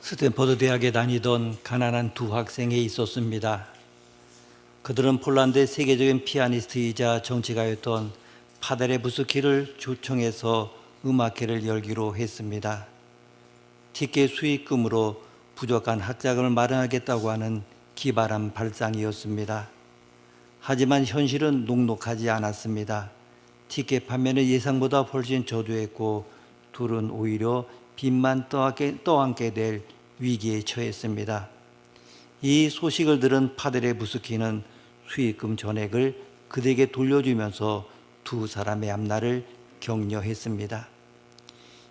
스탠퍼드 대학에 다니던 가난한 두 학생이 있었습니다. 그들은 폴란드의 세계적인 피아니스트이자 정치가였던 파데레 부스키를 초청해서 음악회를 열기로 했습니다. 티켓 수익금으로 부족한 학자금을 마련하겠다고 하는 기발한 발상이었습니다. 하지만 현실은 녹록하지 않았습니다. 티켓 판매는 예상보다 훨씬 저조했고 둘은 오히려 빚만 떠안게 될 위기에 처했습니다. 이 소식을 들은 파데레 부스키는 수익금 전액을 그들에게 돌려주면서 두 사람의 앞날을 격려했습니다.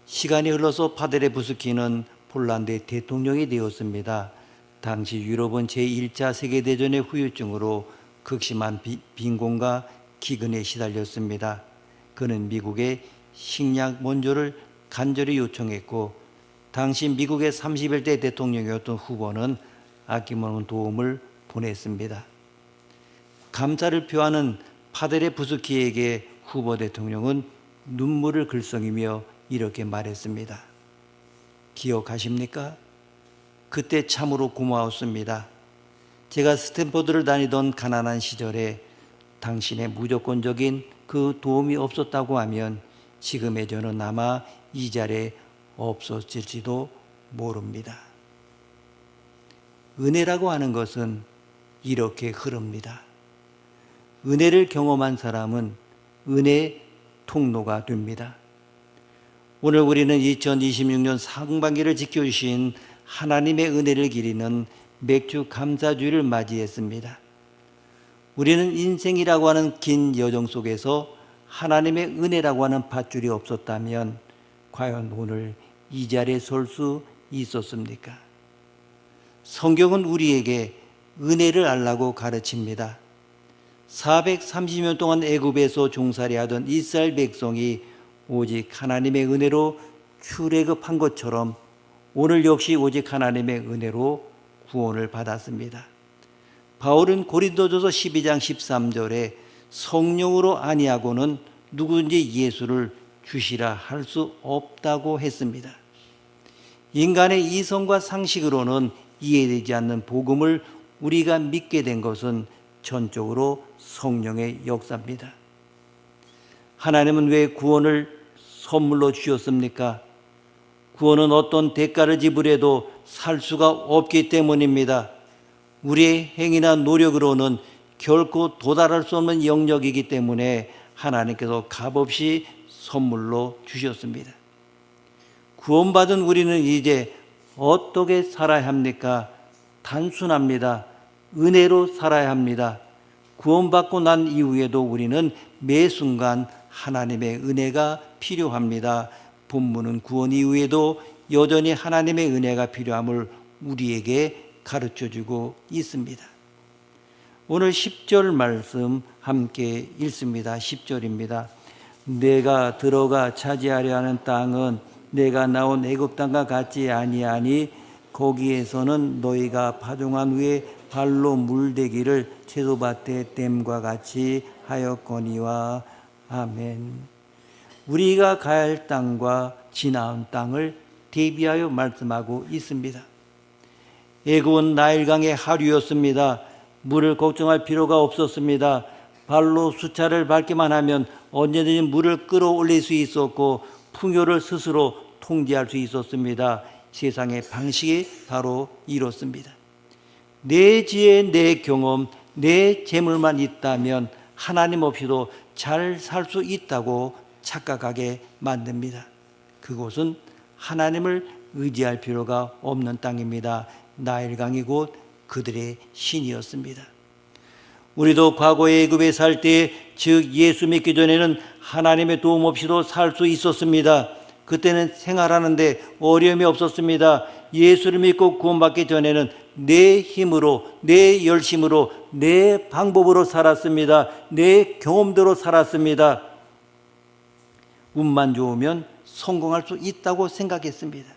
시간이 흘러서 파데레 부스키는 폴란드의 대통령이 되었습니다. 당시 유럽은 제1차 세계대전의 후유증으로 극심한 빈곤과 기근에 시달렸습니다. 그는 미국의 식량 원조를 간절히 요청했고 당시 미국의 31대 대통령이었던 후보는 아낌없는 도움을 보냈습니다. 감사를 표하는 파데레 부스키에게 후보 대통령은 눈물을 글썽이며 이렇게 말했습니다. 기억하십니까? 그때 참으로 고마웠습니다. 제가 스탠퍼드를 다니던 가난한 시절에 당신의 무조건적인 그 도움이 없었다고 하면 지금의 저는 아마 이 자리에 없었을지도 모릅니다. 은혜라고 하는 것은 이렇게 흐릅니다. 은혜를 경험한 사람은 은혜의 통로가 됩니다. 오늘 우리는 2026년 상반기를 지켜주신 하나님의 은혜를 기리는 맥주 감사주의를 맞이했습니다. 우리는 인생이라고 하는 긴 여정 속에서 하나님의 은혜라고 하는 밧줄이 없었다면 과연 오늘 이 자리에 설 수 있었습니까? 성경은 우리에게 은혜를 알라고 가르칩니다. 430년 동안 애굽에서 종살이하던 이스라엘 백성이 오직 하나님의 은혜로 출애굽한 것처럼 오늘 역시 오직 하나님의 은혜로 구원을 받았습니다. 바울은 고린도전서 12장 13절에 성령으로 아니하고는 누구든지 예수를 주시라 할 수 없다고 했습니다. 인간의 이성과 상식으로는 이해되지 않는 복음을 우리가 믿게 된 것은 전적으로 성령의 역사입니다. 하나님은 왜 구원을 선물로 주셨습니까? 구원은 어떤 대가를 지불해도 살 수가 없기 때문입니다. 우리의 행위나 노력으로는 결코 도달할 수 없는 영역이기 때문에 하나님께서 값없이 선물로 주셨습니다. 구원받은 우리는 이제 어떻게 살아야 합니까? 단순합니다. 은혜로 살아야 합니다. 구원받고 난 이후에도 우리는 매 순간 하나님의 은혜가 필요합니다. 본문은 구원 이후에도 여전히 하나님의 은혜가 필요함을 우리에게 가르쳐주고 있습니다. 오늘 10절 말씀 함께 읽습니다. 10절입니다. 내가 들어가 차지하려 하는 땅은 내가 나온 애굽 땅과 같지 아니하니 거기에서는 너희가 파종한 후에 발로 물대기를 채소밭에 댐과 같이 하였거니와. 아멘. 우리가 가야 할 땅과 지나온 땅을 대비하여 말씀하고 있습니다. 애굽은 나일강의 하류였습니다. 물을 걱정할 필요가 없었습니다. 발로 수차를 밟기만 하면 언제든지 물을 끌어올릴 수 있었고 풍요를 스스로 통제할 수 있었습니다. 세상의 방식이 바로 이렇습니다. 내 지혜, 내 경험, 내 재물만 있다면 하나님 없이도 잘 살 수 있다고 착각하게 만듭니다. 그곳은 하나님을 의지할 필요가 없는 땅입니다. 나일강이 곧 그들의 신이었습니다. 우리도 과거의 애굽에 살 때, 즉 예수 믿기 전에는 하나님의 도움 없이도 살 수 있었습니다. 그때는 생활하는데 어려움이 없었습니다. 예수를 믿고 구원받기 전에는 내 힘으로, 내 열심으로, 내 방법으로 살았습니다. 내 경험대로 살았습니다. 운만 좋으면 성공할 수 있다고 생각했습니다.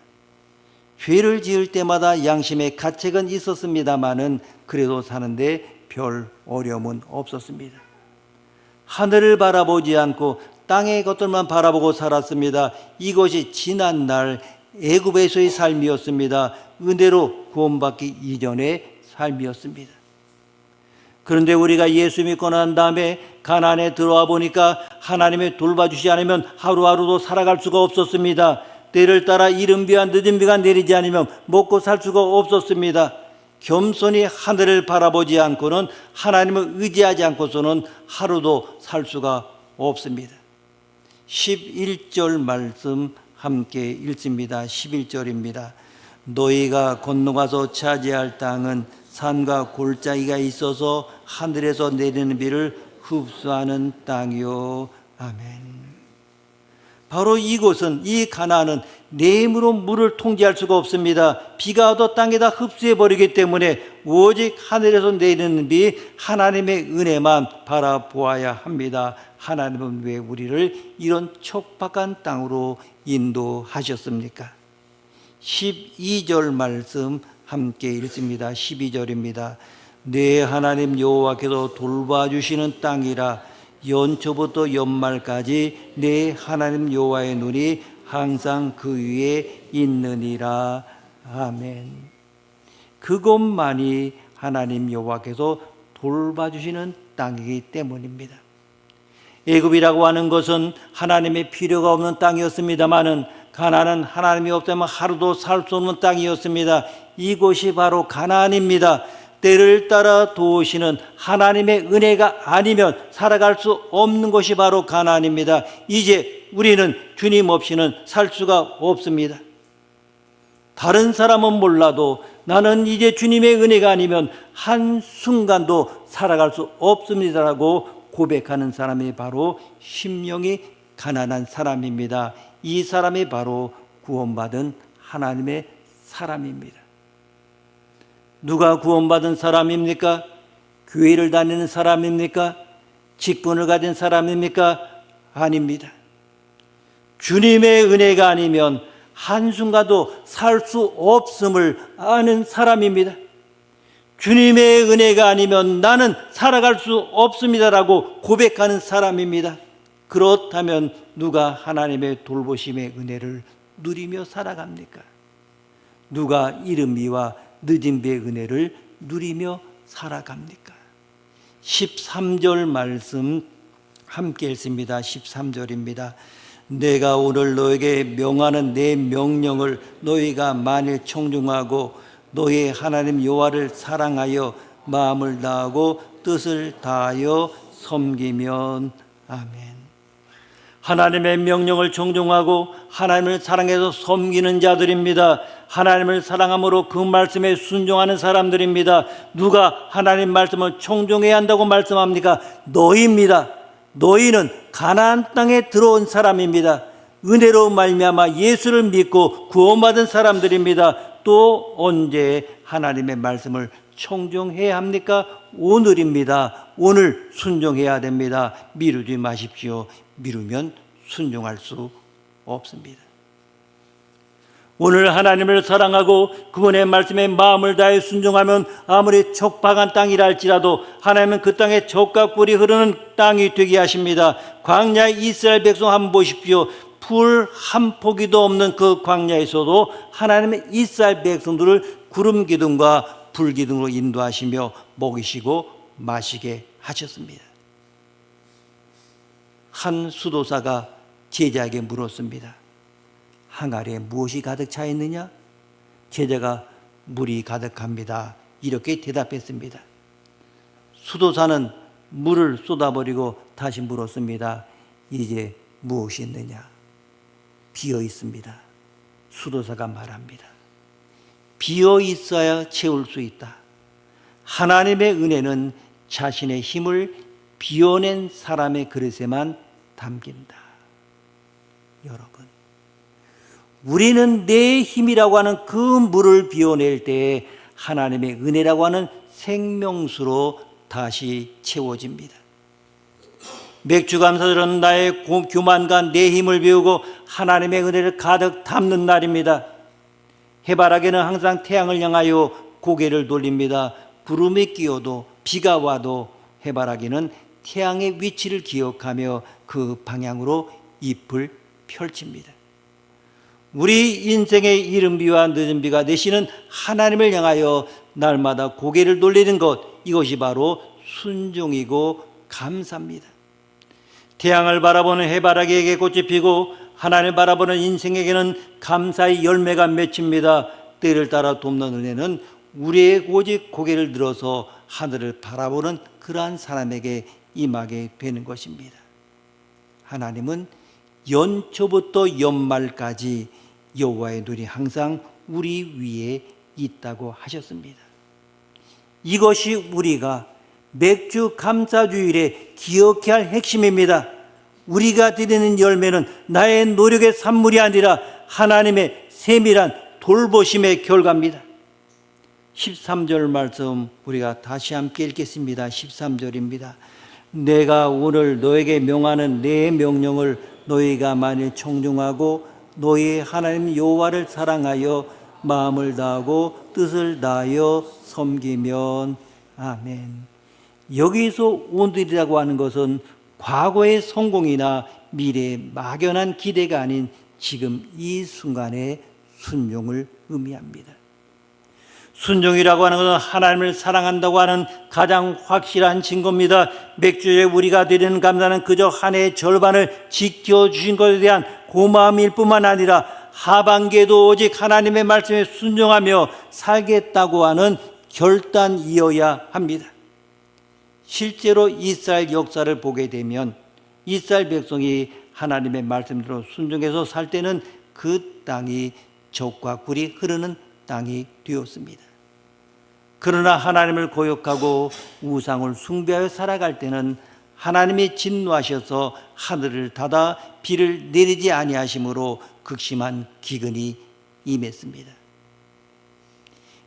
죄를 지을 때마다 양심의 가책은 있었습니다마는 그래도 사는데 별 어려움은 없었습니다. 하늘을 바라보지 않고 땅의 것들만 바라보고 살았습니다. 이것이 지난날 애굽에서의 삶이었습니다. 은혜로 구원받기 이전의 삶이었습니다. 그런데 우리가 예수 믿고 난 다음에 가나안에 들어와 보니까 하나님의 돌봐주시지 않으면 하루하루도 살아갈 수가 없었습니다. 때를 따라 이른 비와 늦은 비가 내리지 않으면 먹고 살 수가 없었습니다. 겸손히 하늘을 바라보지 않고는, 하나님을 의지하지 않고서는 하루도 살 수가 없습니다. 11절 말씀 함께 읽습니다. 11절입니다. 너희가 건너가서 차지할 땅은 산과 골짜기가 있어서 하늘에서 내리는 비를 흡수하는 땅이요. 아멘. 바로 이곳은, 이 가나안은 내 힘으로 물을 통제할 수가 없습니다. 비가 와도 땅에다 흡수해버리기 때문에 오직 하늘에서 내리는 비, 하나님의 은혜만 바라보아야 합니다. 하나님은 왜 우리를 이런 척박한 땅으로 인도하셨습니까? 12절 말씀 함께 읽습니다. 12절입니다. 내 하나님 여호와께서 돌봐주시는 땅이라, 연초부터 연말까지 내 하나님 여호와의 눈이 항상 그 위에 있느니라. 아멘. 그것만이 하나님 여호와께서 돌봐주시는 땅이기 때문입니다. 애굽이라고 하는 것은 하나님의 필요가 없는 땅이었습니다마는, 가나안은 하나님이 없다면 하루도 살 수 없는 땅이었습니다. 이곳이 바로 가나안입니다. 때를 따라 도우시는 하나님의 은혜가 아니면 살아갈 수 없는 곳이 바로 가나안입니다. 이제 우리는 주님 없이는 살 수가 없습니다. 다른 사람은 몰라도 나는 이제 주님의 은혜가 아니면 한순간도 살아갈 수 없습니다라고 고백하는 사람이 바로 심령이 가난한 사람입니다. 이 사람이 바로 구원받은 하나님의 사람입니다. 누가 구원받은 사람입니까? 교회를 다니는 사람입니까? 직분을 가진 사람입니까? 아닙니다. 주님의 은혜가 아니면 한순간도 살 수 없음을 아는 사람입니다. 주님의 은혜가 아니면 나는 살아갈 수 없습니다라고 고백하는 사람입니다. 그렇다면 누가 하나님의 돌보심의 은혜를 누리며 살아갑니까? 누가 이른 비와 늦은 비의 은혜를 누리며 살아갑니까? 13절 말씀 함께 읽습니다. 13절입니다. 내가 오늘 너에게 명하는 내 명령을 너희가 만일 청중하고 너희 하나님 여호와를 사랑하여 마음을 다하고 뜻을 다하여 섬기면. 아멘. 하나님의 명령을 청종하고 하나님을 사랑해서 섬기는 자들입니다. 하나님을 사랑함으로 그 말씀에 순종하는 사람들입니다. 누가 하나님 말씀을 청종해야 한다고 말씀합니까? 너희입니다. 너희는 가나안 땅에 들어온 사람입니다. 은혜로 말미암아 예수를 믿고 구원받은 사람들입니다. 또 언제 하나님의 말씀을 청종해야 합니까? 오늘입니다. 오늘 순종해야 됩니다. 미루지 마십시오. 미루면 순종할 수 없습니다. 오늘 하나님을 사랑하고 그분의 말씀에 마음을 다해 순종하면 아무리 척박한 땅이라 할지라도 하나님은 그 땅에 젖과 꿀이 흐르는 땅이 되게 하십니다. 광야의 이스라엘 백성 한번 보십시오. 풀 한 포기도 없는 그 광야에서도 하나님의 이스라엘 백성들을 구름 기둥과 불 기둥으로 인도하시며 먹이시고 마시게 하셨습니다. 한 수도사가 제자에게 물었습니다. 항아리에 무엇이 가득 차 있느냐? 제자가 물이 가득합니다. 이렇게 대답했습니다. 수도사는 물을 쏟아버리고 다시 물었습니다. 이제 무엇이 있느냐? 비어 있습니다. 수도사가 말합니다. 비어 있어야 채울 수 있다. 하나님의 은혜는 자신의 힘을 비워낸 사람의 그릇에만 담긴다. 여러분, 우리는 내 힘이라고 하는 그 물을 비워낼 때 하나님의 은혜라고 하는 생명수로 다시 채워집니다. 맥주감사절은 나의 교만과 내 힘을 비우고 하나님의 은혜를 가득 담는 날입니다. 해바라기는 항상 태양을 향하여 고개를 돌립니다. 구름이 끼어도 비가 와도 해바라기는 태양의 위치를 기억하며 그 방향으로 잎을 펼칩니다. 우리 인생의 이른비와 늦은비가 되시는 하나님을 향하여 날마다 고개를 돌리는 것, 이것이 바로 순종이고 감사입니다. 태양을 바라보는 해바라기에게 꽃이 피고 하나님을 바라보는 인생에게는 감사의 열매가 맺힙니다. 때를 따라 돕는 은혜는 우리의 오직 고개를 들어서 하늘을 바라보는 그러한 사람에게 임하게 되는 것입니다. 하나님은 연초부터 연말까지 여호와의 눈이 항상 우리 위에 있다고 하셨습니다. 이것이 우리가 맥주 감사주일에 기억해야 할 핵심입니다. 우리가 드리는 열매는 나의 노력의 산물이 아니라 하나님의 세밀한 돌보심의 결과입니다. 13절 말씀 우리가 다시 함께 읽겠습니다. 13절입니다. 내가 오늘 너에게 명하는 내 명령을 너희가 만일 청중하고 너희 하나님 여호와를 사랑하여 마음을 다하고 뜻을 다하여 섬기면 아멘. 여기서 오늘이라고 하는 것은 과거의 성공이나 미래의 막연한 기대가 아닌 지금 이 순간의 순종을 의미합니다. 순종이라고 하는 것은 하나님을 사랑한다고 하는 가장 확실한 증거입니다. 맥주에 우리가 드리는 감사는 그저 한 해의 절반을 지켜주신 것에 대한 고마움일 뿐만 아니라 하반기에도 오직 하나님의 말씀에 순종하며 살겠다고 하는 결단이어야 합니다. 실제로 이스라엘 역사를 보게 되면 이스라엘 백성이 하나님의 말씀대로 순종해서 살 때는 그 땅이 젖과 꿀이 흐르는 땅이 되었습니다. 그러나 하나님을 고역하고 우상을 숭배하여 살아갈 때는 하나님이 진노하셔서 하늘을 닫아 비를 내리지 아니하심으로 극심한 기근이 임했습니다.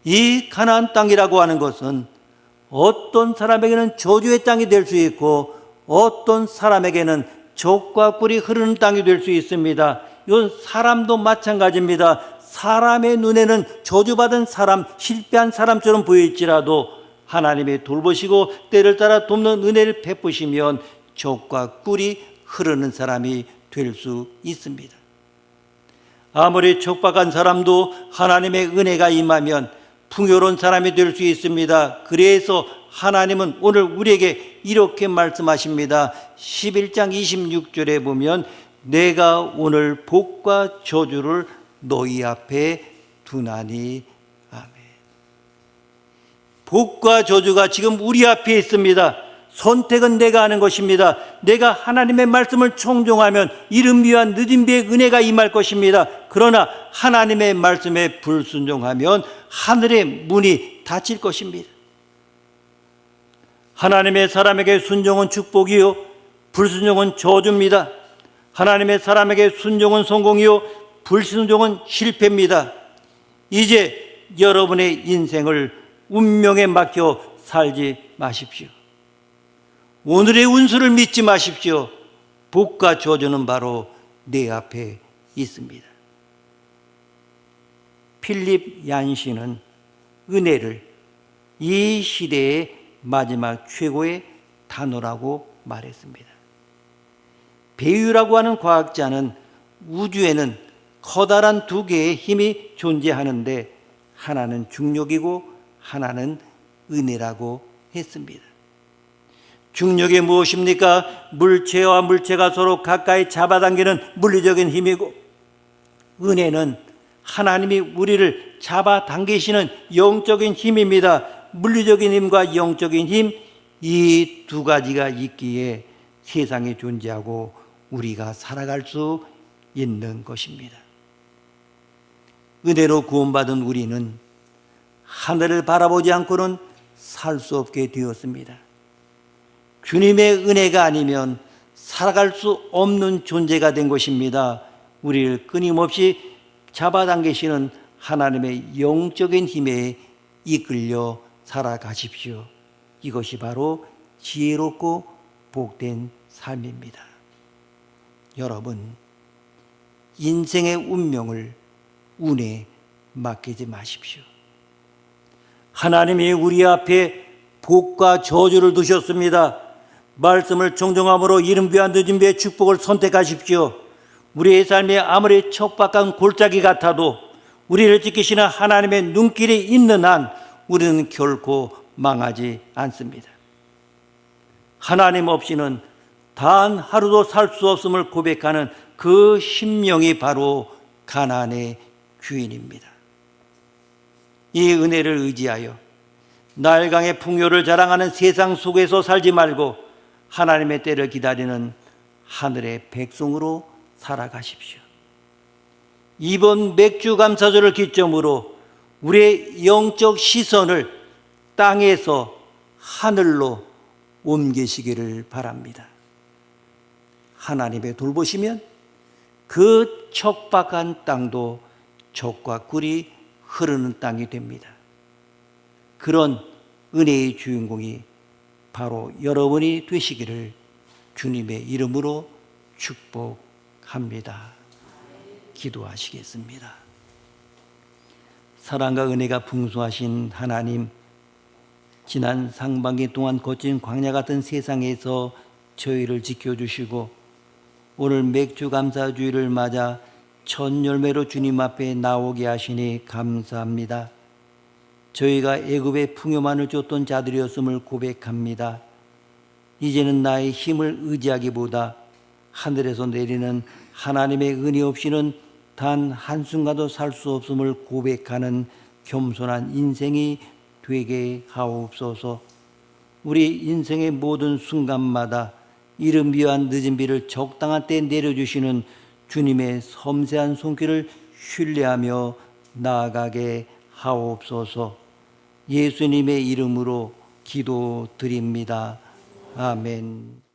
이 가나안 땅이라고 하는 것은 어떤 사람에게는 저주의 땅이 될 수 있고 어떤 사람에게는 젖과 꿀이 흐르는 땅이 될 수 있습니다. 이건 사람도 마찬가지입니다. 사람의 눈에는 저주받은 사람, 실패한 사람처럼 보일지라도 하나님이 돌보시고 때를 따라 돕는 은혜를 베푸시면 젖과 꿀이 흐르는 사람이 될 수 있습니다. 아무리 척박한 사람도 하나님의 은혜가 임하면 풍요로운 사람이 될 수 있습니다. 그래서 하나님은 오늘 우리에게 이렇게 말씀하십니다. 11장 26절에 보면 내가 오늘 복과 저주를 너희 앞에 두나니 아멘. 복과 저주가 지금 우리 앞에 있습니다. 선택은 내가 하는 것입니다. 내가 하나님의 말씀을 청종하면 이른 비와 늦은 비의 은혜가 임할 것입니다. 그러나 하나님의 말씀에 불순종하면 하늘의 문이 닫힐 것입니다. 하나님의 사람에게 순종은 축복이요 불순종은 저주입니다. 하나님의 사람에게 순종은 성공이요 불순종은 실패입니다. 이제 여러분의 인생을 운명에 맡겨 살지 마십시오. 오늘의 운수를 믿지 마십시오. 복과 저주는 바로 내 앞에 있습니다. 필립 얀시는 은혜를 이 시대의 마지막 최고의 단어라고 말했습니다. 배유라고 하는 과학자는 우주에는 커다란 두 개의 힘이 존재하는데 하나는 중력이고 하나는 은혜라고 했습니다. 중력이 무엇입니까? 물체와 물체가 서로 가까이 잡아당기는 물리적인 힘이고, 은혜는 하나님이 우리를 잡아당기시는 영적인 힘입니다. 물리적인 힘과 영적인 힘, 이 두 가지가 있기에 세상에 존재하고 우리가 살아갈 수 있는 것입니다. 은혜로 구원받은 우리는 하늘을 바라보지 않고는 살 수 없게 되었습니다. 주님의 은혜가 아니면 살아갈 수 없는 존재가 된 것입니다. 우리를 끊임없이 잡아당기시는 하나님의 영적인 힘에 이끌려 살아가십시오. 이것이 바로 지혜롭고 복된 삶입니다. 여러분, 인생의 운명을 운에 맡기지 마십시오. 하나님이 우리 앞에 복과 저주를 두셨습니다. 말씀을 정정함으로 이른 비와 늦은 비의 축복을 선택하십시오. 우리의 삶에 아무리 척박한 골짜기 같아도 우리를 지키시는 하나님의 눈길이 있는 한 우리는 결코 망하지 않습니다. 하나님 없이는 단 하루도 살 수 없음을 고백하는 그 심령이 바로 가나안의 주인입니다. 이 은혜를 의지하여 나일강의 풍요를 자랑하는 세상 속에서 살지 말고 하나님의 때를 기다리는 하늘의 백성으로 살아가십시오. 이번 맥주 감사절을 기점으로 우리의 영적 시선을 땅에서 하늘로 옮기시기를 바랍니다. 하나님의 돌보시면 그 척박한 땅도 젖과 꿀이 흐르는 땅이 됩니다. 그런 은혜의 주인공이 바로 여러분이 되시기를 주님의 이름으로 축복합니다. 기도하시겠습니다. 사랑과 은혜가 풍성하신 하나님, 지난 상반기 동안 거친 광야 같은 세상에서 저희를 지켜주시고 오늘 맥주 감사주의를 맞아 첫 열매로 주님 앞에 나오게 하시니 감사합니다. 저희가 애굽의 풍요만을 쫓던 자들이었음을 고백합니다. 이제는 나의 힘을 의지하기보다 하늘에서 내리는 하나님의 은혜 없이는 단 한순간도 살 수 없음을 고백하는 겸손한 인생이 되게 하옵소서. 우리 인생의 모든 순간마다 이른 비와 늦은 비를 적당한 때 내려주시는 주님의 섬세한 손길을 신뢰하며 나아가게 하옵소서. 예수님의 이름으로 기도드립니다. 아멘.